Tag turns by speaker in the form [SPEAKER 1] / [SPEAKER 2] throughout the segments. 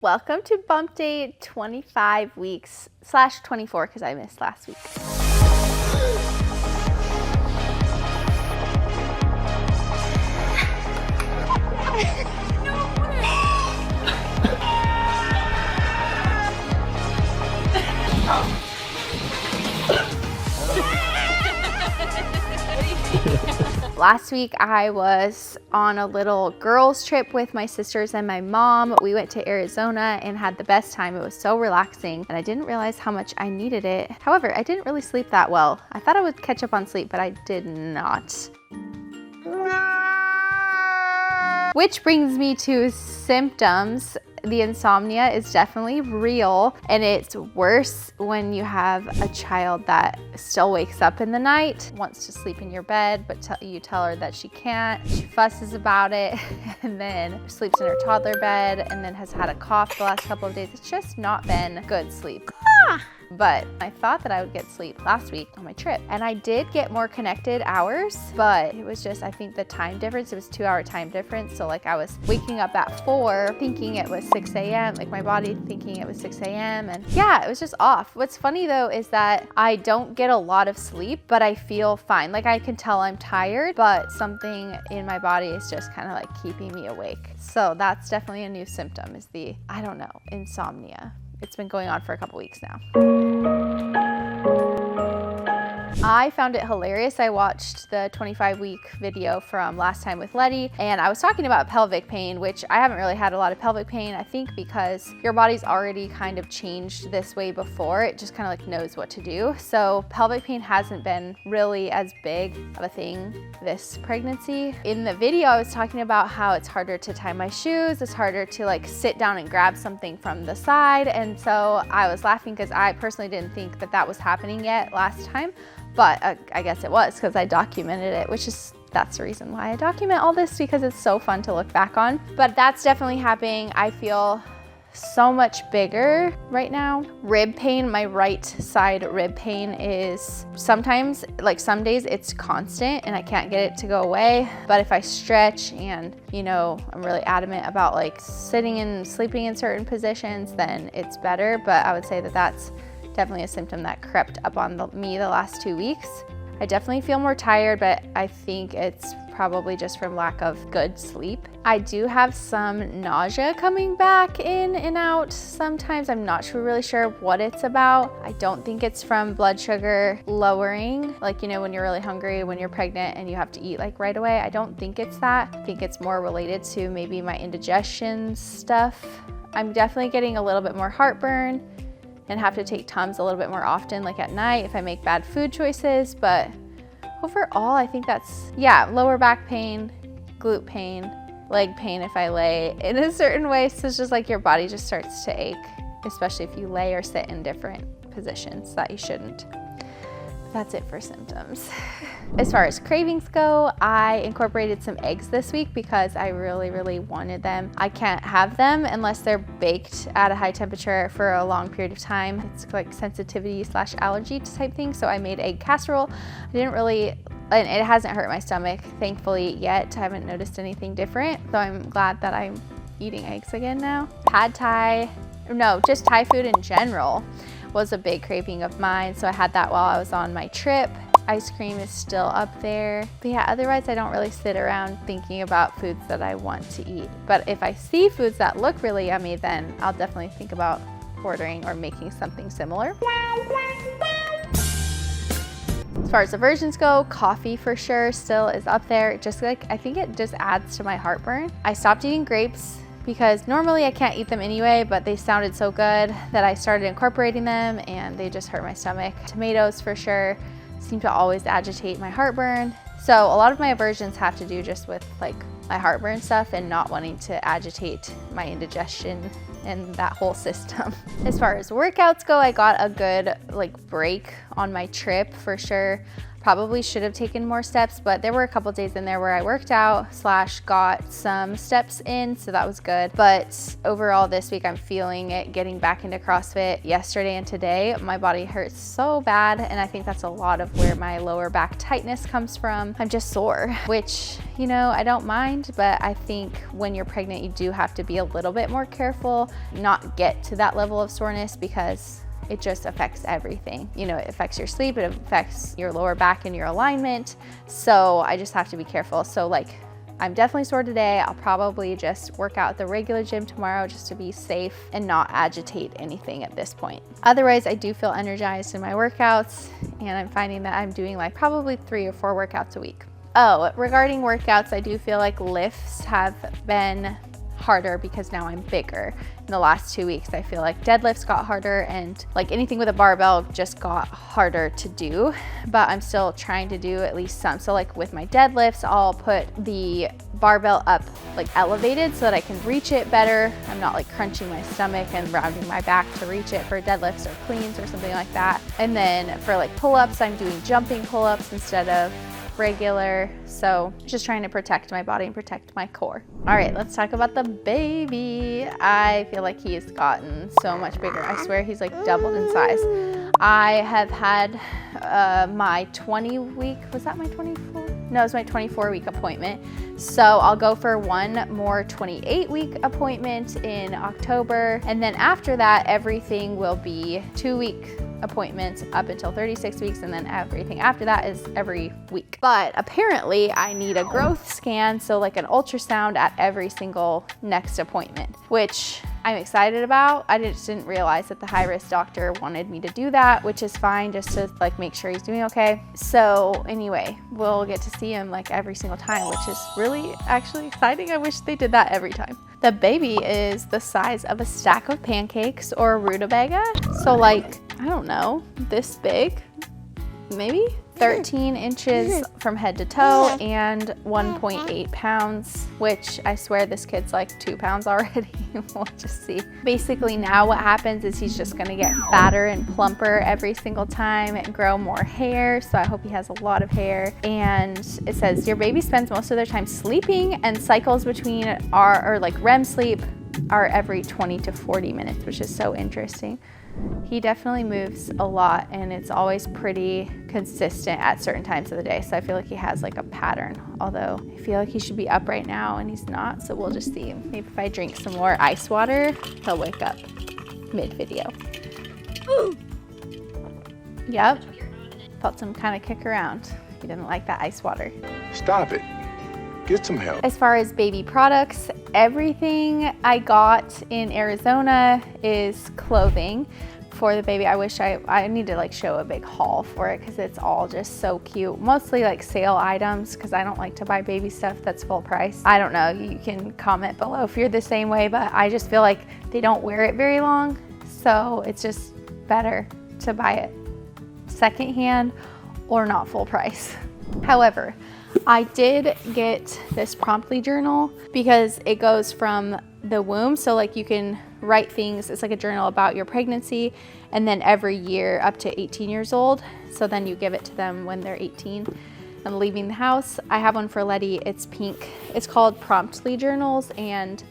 [SPEAKER 1] Welcome to Bumpdate 25 weeks / 24 because I missed last week. Last week I was on a little girls trip with my sisters and my mom. We went to Arizona and had the best time. It was so relaxing and I didn't realize how much I needed it. However, I didn't really sleep that well. I thought I would catch up on sleep, but I did not. Which brings me to symptoms. The insomnia is definitely real, and it's worse when you have a child that still wakes up in the night, wants to sleep in your bed, but you tell her that she can't. She fusses about it and then sleeps in her toddler bed and then has had a cough the last couple of days. It's just not been good sleep. But I thought that I would get sleep last week on my trip, and I did get more connected hours, but it was just, I think the time difference, it was 2-hour time difference. So like I was waking up at 4 thinking it was 6 a.m., like my body thinking it was 6 a.m. And yeah, it was just off. What's funny though is that I don't get a lot of sleep, but I feel fine. Like I can tell I'm tired, but something in my body is just kind of like keeping me awake. So that's definitely a new symptom, is the, I don't know, insomnia. It's been going on for a couple weeks now. I found it hilarious. I watched the 25-week video from last time with Letty, and I was talking about pelvic pain, which I haven't really had a lot of pelvic pain, I think because your body's already kind of changed this way before. It just kind of like knows what to do. So pelvic pain hasn't been really as big of a thing this pregnancy. In the video, I was talking about how it's harder to tie my shoes, it's harder to like sit down and grab something from the side. And so I was laughing because I personally didn't think that that was happening yet last time. But I guess it was because I documented it, that's the reason why I document all this, because it's so fun to look back on. But that's definitely happening. I feel so much bigger right now. Rib pain, my right side rib pain is sometimes, like some days it's constant and I can't get it to go away. But if I stretch and, you know, I'm really adamant about like sitting and sleeping in certain positions, then it's better. But I would say that that's definitely a symptom that crept up on me the last 2 weeks. I definitely feel more tired, but I think it's probably just from lack of good sleep. I do have some nausea coming back in and out sometimes. I'm not really sure what it's about. I don't think it's from blood sugar lowering, like, you know, when you're really hungry, when you're pregnant and you have to eat like right away. I don't think it's that. I think it's more related to maybe my indigestion stuff. I'm definitely getting a little bit more heartburn and have to take Tums a little bit more often, like at night if I make bad food choices. But overall, I think that's, yeah, lower back pain, glute pain, leg pain if I lay in a certain way. So it's just like your body just starts to ache, especially if you lay or sit in different positions that you shouldn't. That's it for symptoms. As far as cravings go, I incorporated some eggs this week because I really wanted them. I can't have them unless they're baked at a high temperature for a long period of time. It's like sensitivity / allergy type thing. So I made egg casserole. I didn't really, and it hasn't hurt my stomach, thankfully, yet. I haven't noticed anything different. So I'm glad that I'm eating eggs again now. Pad Thai, no, just Thai food in general was a big craving of mine. So I had that while I was on my trip. Ice cream is still up there. But yeah, otherwise I don't really sit around thinking about foods that I want to eat. But if I see foods that look really yummy, then I'll definitely think about ordering or making something similar. As far as aversions go, coffee for sure still is up there. Just like, I think it just adds to my heartburn. I stopped eating grapes because normally I can't eat them anyway, but they sounded so good that I started incorporating them and they just hurt my stomach. Tomatoes for sure seem to always agitate my heartburn. So a lot of my aversions have to do just with like my heartburn stuff and not wanting to agitate my indigestion and that whole system. As far as workouts go, I got a good like break on my trip for sure. Probably should have taken more steps, but there were a couple days in there where I worked out / got some steps in, so that was good. But overall this week I'm feeling it getting back into CrossFit. Yesterday and today my body hurts so bad, and I think that's a lot of where my lower back tightness comes from. I'm just sore, which, you know, I don't mind, but I think when you're pregnant you do have to be a little bit more careful, not get to that level of soreness, because it just affects everything. You know, it affects your sleep, it affects your lower back and your alignment. So I just have to be careful. So like, I'm definitely sore today. I'll probably just work out at the regular gym tomorrow just to be safe and not agitate anything at this point. Otherwise, I do feel energized in my workouts, and I'm finding that I'm doing like probably 3 or 4 workouts a week. Oh, regarding workouts, I do feel like lifts have been harder because now I'm bigger. In the last 2 weeks, I feel like deadlifts got harder, and like anything with a barbell just got harder to do, but I'm still trying to do at least some. So like with my deadlifts, I'll put the barbell up like elevated so that I can reach it better. I'm not like crunching my stomach and rounding my back to reach it for deadlifts or cleans or something like that. And then for like pull-ups, I'm doing jumping pull-ups instead of regular. So just trying to protect my body and protect my core. All right, let's talk about the baby. I feel like he's gotten so much bigger. I swear he's like doubled in size. I have had my 20-week, was that my 24? No, it was my 24-week appointment. So I'll go for one more 28-week appointment in October. And then after that, everything will be 2-week appointments up until 36 weeks, and then everything after that is every week. But apparently I need a growth scan, so like an ultrasound at every single next appointment, which I'm excited about. I just didn't realize that the high-risk doctor wanted me to do that, which is fine, just to like make sure he's doing okay. So anyway, we'll get to see him like every single time, which is really actually exciting. I wish they did that every time. The baby is the size of a stack of pancakes or a rutabaga. So like, I don't know, this big, maybe 13 inches from head to toe and 1.8 pounds, which I swear this kid's like 2 pounds already. We'll just see. Basically now what happens is he's just gonna get fatter and plumper every single time and grow more hair. So I hope he has a lot of hair. And it says your baby spends most of their time sleeping, and cycles between or like REM sleep are every 20 to 40 minutes, which is so interesting. He definitely moves a lot, and it's always pretty consistent at certain times of the day. So I feel like he has like a pattern, although I feel like he should be up right now and he's not. So we'll just see. Maybe if I drink some more ice water, he'll wake up mid-video. Yep, felt some kind of kick around. He didn't like that ice water.
[SPEAKER 2] Stop it. Get some help.
[SPEAKER 1] As far as baby products, everything I got in Arizona is clothing for the baby. I wish I need to like show a big haul for it because it's all just so cute. Mostly like sale items because I don't like to buy baby stuff that's full price. I don't know, you can comment below if you're the same way, but I just feel like they don't wear it very long. So it's just better to buy it secondhand or not full price. However, I did get this Promptly journal because it goes from the womb. So like you can write things, it's like a journal about your pregnancy, and then every year up to 18 years old. So then you give it to them when they're 18 and leaving the house. I have one for Letty, it's pink. It's called Promptly Journals, and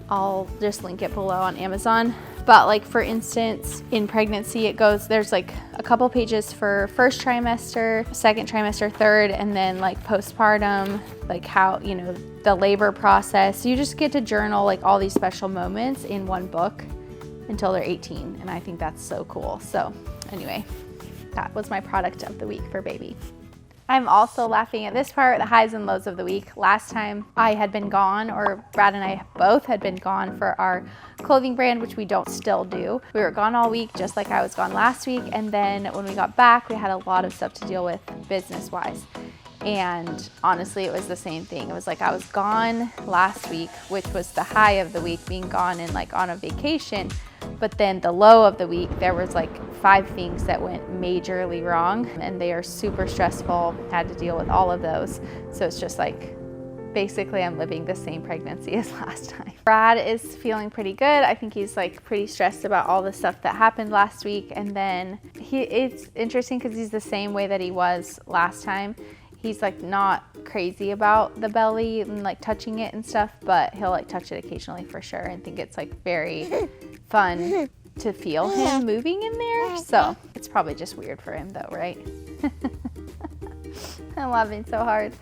[SPEAKER 1] I'll just link it below on Amazon. But like for instance, in pregnancy, it goes, there's like a couple pages for first trimester, second trimester, third, and then like postpartum, like how, you know, the labor process. You just get to journal like all these special moments in one book until they're 18. And I think that's so cool. So anyway, that was my product of the week for baby. I'm also laughing at this part, the highs and lows of the week. Last time I had been gone, or Brad and I both had been gone for our clothing brand, which we don't still do. We were gone all week, just like I was gone last week. And then when we got back, we had a lot of stuff to deal with business-wise. And honestly, it was the same thing. It was like I was gone last week, which was the high of the week, being gone and like on a vacation. But then the low of the week, there was like 5 things that went majorly wrong, and they are super stressful. Had to deal with all of those. So it's just like basically I'm living the same pregnancy as last time. Brad is feeling pretty good. I think he's like pretty stressed about all the stuff that happened last week. And then it's interesting because he's the same way that he was last time. He's like not crazy about the belly and like touching it and stuff, but he'll like touch it occasionally for sure and think it's like very fun to feel him moving in there. So it's probably just weird for him though, right? I'm laughing so hard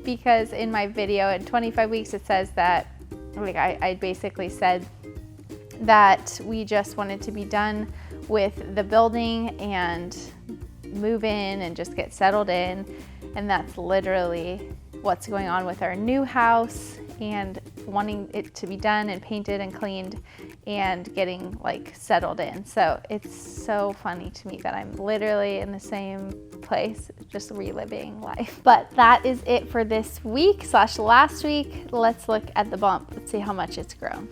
[SPEAKER 1] because in my video in 25 weeks, it says that like I basically said that we just wanted to be done with the building and move in and just get settled in. And that's literally what's going on with our new house and wanting it to be done and painted and cleaned and getting like settled in. So it's so funny to me that I'm literally in the same place, just reliving life. But that is it for this week / last week. Let's look at the bump. Let's see how much it's grown.